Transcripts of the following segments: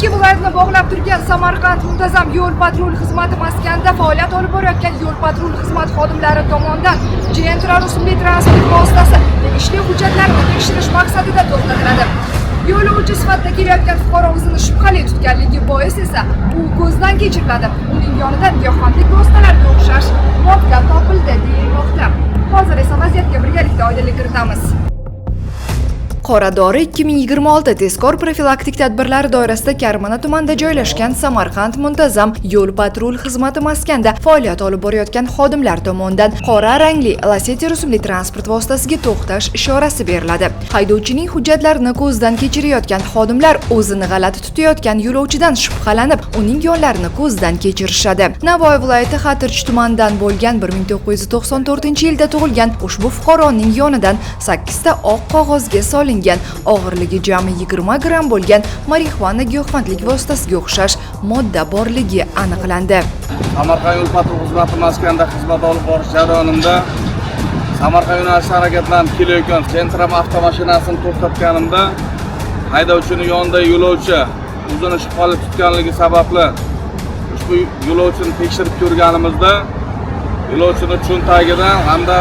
Ikki viloyatni bog'lab turgan Samarqand muntazam yo'l patrul xizmati maskanida faoliyat olib borayotgan yo'l patrul xizmat xodimlari tomonidan Gentra rusumli transport vositasi tegishli hujjatlarini tekshirish maqsadida to'xtatiladi. Yo'lovchi sifatida kelayotgan fuqaro o'zini shubhali tutganligi bois esa u ko'zdan kechiriladi. Uning yonidan giyohvandlik vositalariga o'xshash modda topildi deyilmoqda. Hozir esa vaziyatga birgalikda oydinlik kiritamiz. Qoradori 2026 tezkor profilaktik tadbirlari doirasida Karmana tumanida joylashgan Samarqand muntazam yo'l patrul xizmati maskanida faoliyat olib borayotgan xodimlar tomonidan qora rangli Lacetti rusumli transport vositasiga to'xtash ishorasi beriladi. Haydovchining hujjatlarini ko'zdan kechirayotgan xodimlar o'zini g'alati tutayotgan yo'lovchidan shubhalanib, uning yo'llarini ko'zdan kechirishadi. Navoiy viloyati Xatirch tumanidan bo'lgan 1994-yilda tug'ilgan ushbu fuqaroning yonidan 8 ta oq qog'ozga solingan og'irligi jami 20 gram bo'lgan marixuana giyohvandlik vositasiga o'xshash modda borligi aniqlandi. Samarqand yo'l patrul xizmati maskanida xizmat olib borish jarayonimda Samarqand yo'nalishida harakatlanib kelayotgan Gentra avtomashinasini to'xtatganimda haydovchining yonida yo'lovchi o'zini shubhali tutganligi sababli ushbu yo'lovchini tekshirib ko'rganimizda yo'lovchining cho'ntagidan hamda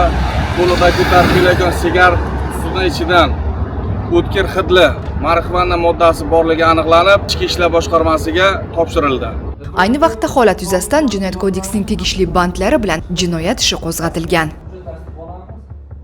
qo'lida ko'tarib kelayotgan sigaret qutisining ichidan o'tkir hidli marixuana moddasi borligi aniqlanib, Ichki ishlar boshqarmasiga topshirildi. Ayni vaqtda holat yuzasidan Jinoyat kodeksining tegishli bandlari bilan jinoyat ishi qo'zg'atilgan.